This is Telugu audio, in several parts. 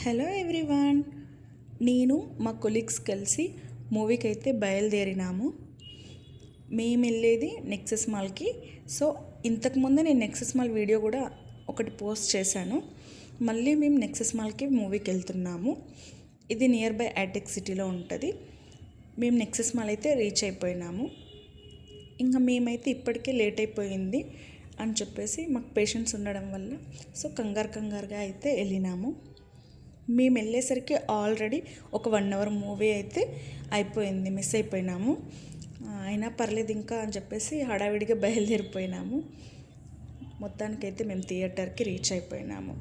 హలో ఎవ్రీవన్, నేను మా కొలీగ్స్ కలిసి మూవీకి అయితే బయలుదేరినాము. మేము వెళ్ళేది నెక్సెస్ మాల్కి. సో ఇంతకుముందే నేను నెక్సెస్ మాల్ వీడియో కూడా ఒకటి పోస్ట్ చేశాను. మళ్ళీ మేము నెక్సెస్ మాల్కి మూవీకి వెళ్తున్నాము. ఇది నియర్ బై ఐటెక్ సిటీలో ఉంటుంది. మేము నెక్సెస్ మాల్ అయితే రీచ్ అయిపోయినాము. ఇంకా మేమైతే ఇప్పటికే లేట్ అయిపోయింది అని చెప్పేసి మాకు పేషెంట్స్ ఉండడం వల్ల సో కంగారుగా అయితే వెళ్ళినాము. మేము వెళ్ళేసరికి ఆల్రెడీ ఒక 1 అవర్ మూవీ అయితే అయిపోయింది, మిస్ అయిపోయినాము. అయినా పర్లేదు ఇంకా అని చెప్పేసి హడావిడిగా బయలుదేరిపోయినాము. మొత్తానికైతే మేము థియేటర్కి రీచ్ అయిపోయినాము.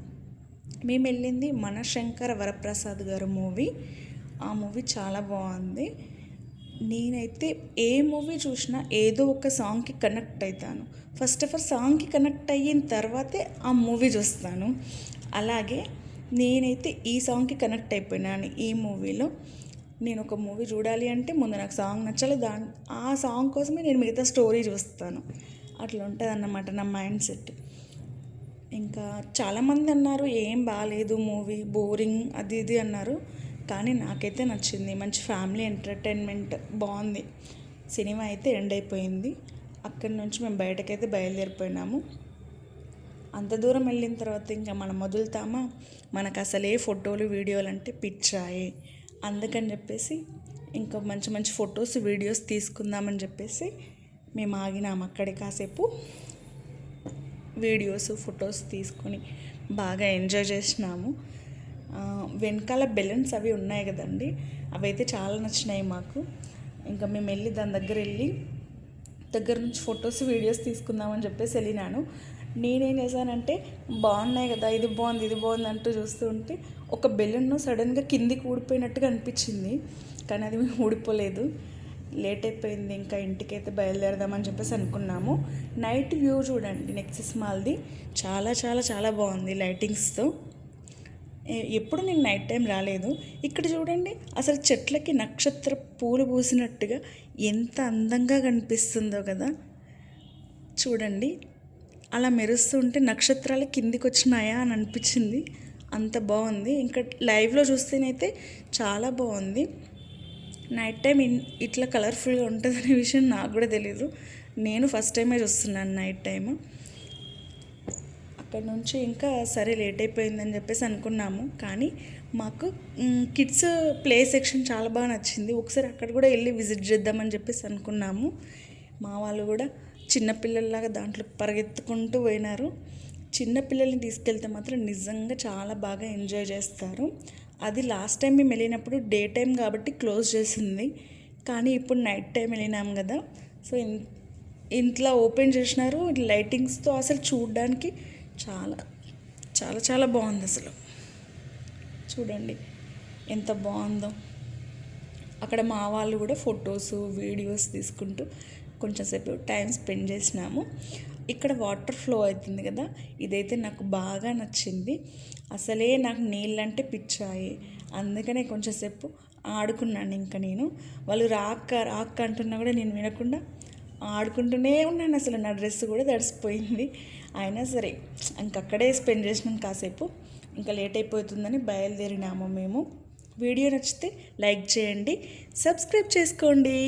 మేము వెళ్ళింది మనశంకర వరప్రసాద్ గారు మూవీ. ఆ మూవీ చాలా బాగుంది. నేనైతే ఏ మూవీ చూసినా ఏదో ఒక సాంగ్కి కనెక్ట్ అవుతాను. ఫస్ట్ ఆఫ్ ఆల్ సాంగ్కి కనెక్ట్ అయిన తర్వాతే ఆ మూవీ చూస్తాను. అలాగే నేనైతే ఈ సాంగ్కి కనెక్ట్ అయిపోయినాను. ఈ మూవీలో నేను ఒక మూవీ చూడాలి అంటే ముందు నాకు సాంగ్ నచ్చాలి, ఆ సాంగ్ కోసమే నేను మిగతా స్టోరీ చూస్తాను. అట్లా ఉంటుంది అన్నమాట నా మైండ్ సెట్. ఇంకా చాలామంది అన్నారు ఏం బాగాలేదు మూవీ, బోరింగ్ అది ఇది అన్నారు. కానీ నాకైతే నచ్చింది. మంచి ఫ్యామిలీ ఎంటర్టైన్మెంట్ బాగుంది. సినిమా అయితే ఎండ్ అయిపోయింది. అక్కడి నుంచి మేము బయటకైతే బయలుదేరిపోయినాము. అంత దూరం వెళ్ళిన తర్వాత ఇంకా మనం వదులుతామా? మనకు అసలే ఫోటోలు వీడియోలు అంటే పిచ్చాయి. అందుకని చెప్పేసి ఇంకా మంచి మంచి ఫొటోస్ వీడియోస్ తీసుకుందామని చెప్పేసి మేము ఆగినాము. అక్కడే కాసేపు వీడియోస్ ఫొటోస్ తీసుకొని బాగా ఎంజాయ్ చేసినాము. వెనకాల బెలూన్స్ అవి ఉన్నాయి కదండి, అవి అయితే చాలా నచ్చినాయి మాకు. ఇంకా మేము వెళ్ళి దాని దగ్గర నుంచి ఫొటోస్ వీడియోస్ తీసుకుందామని చెప్పేసి వెళ్ళినాను. నేనేం చేశానంటే బాగున్నాయి కదా, ఇది బాగుంది అంటూ చూస్తూ ఉంటే ఒక బెలూన్ సడన్గా కిందికి ఊడిపోయినట్టుగా అనిపించింది. కానీ అది ఊడిపోలేదు. లేట్ అయిపోయింది. ఇంకా ఇంటికైతే బయలుదేరదామని చెప్పేసి అనుకున్నాము. నైట్ వ్యూ చూడండి నెక్సెస్ మాల్ది, చాలా చాలా చాలా బాగుంది లైటింగ్స్తో. ఎప్పుడు నేను నైట్ టైం రాలేదు. ఇక్కడ చూడండి అసలు చెట్లకి నక్షత్ర పూలు పూసినట్టుగా ఎంత అందంగా కనిపిస్తుందో కదా. చూడండి అలా మెరుస్తుంటే నక్షత్రాలు కిందికి వచ్చినాయా అని అనిపించింది. అంత బాగుంది. ఇంకా లైవ్లో చూస్తేనైతే చాలా బాగుంది. నైట్ టైం ఇట్లా కలర్ఫుల్గా ఉంటుందనే విషయం నాకు కూడా తెలీదు. నేను ఫస్ట్ టైమే చూస్తున్నాను నైట్ టైము. అక్కడ నుంచి ఇంకా సరే లేట్ అయిపోయిందని చెప్పేసి అనుకున్నాము. కానీ మాకు కిడ్స్ ప్లే సెక్షన్ చాలా బాగా నచ్చింది. ఒకసారి అక్కడ కూడా వెళ్ళి విజిట్ చేద్దామని చెప్పేసి అనుకున్నాము. మా వాళ్ళు కూడా చిన్నపిల్లల్లాగా దాంట్లో పరిగెత్తుకుంటూ పోయినారు. చిన్నపిల్లల్ని తీసుకెళ్తే మాత్రం నిజంగా చాలా బాగా ఎంజాయ్ చేస్తారు. అది లాస్ట్ టైం మేము వెళ్ళినప్పుడు డే టైం కాబట్టి క్లోజ్ చేసింది. కానీ ఇప్పుడు నైట్ టైం వెళ్ళినాం కదా, సో ఇంట్లో ఓపెన్ చేసినారు. లైటింగ్స్తో అసలు చూడడానికి చాలా చాలా చాలా బాగుంది. అసలు చూడండి ఎంత బాగుందో. అక్కడ మా వాళ్ళు కూడా ఫొటోస్ వీడియోస్ తీసుకుంటూ కొంచెంసేపు టైం స్పెండ్ చేసినాము. ఇక్కడ వాటర్ ఫ్లో అవుతుంది కదా, ఇదైతే నాకు బాగా నచ్చింది. అసలే నాకు నీళ్ళంటే పిచ్చాయి. అందుకనే కొంచెంసేపు ఆడుకున్నాను. ఇంకా నేను వాళ్ళు రాక్క అంటున్నా కూడా నేను వినకుండా ఆడుకుంటూనే ఉన్నాను. అసలు నా డ్రెస్ కూడా తడిసిపోయింది. అయినా సరే ఇంకక్కడే స్పెండ్ చేసినాం కాసేపు. ఇంకా లేట్ అయిపోతుందని బయలుదేరినాము మేము. వీడియో నచ్చితే లైక్ చేయండి, సబ్స్క్రైబ్ చేసుకోండి.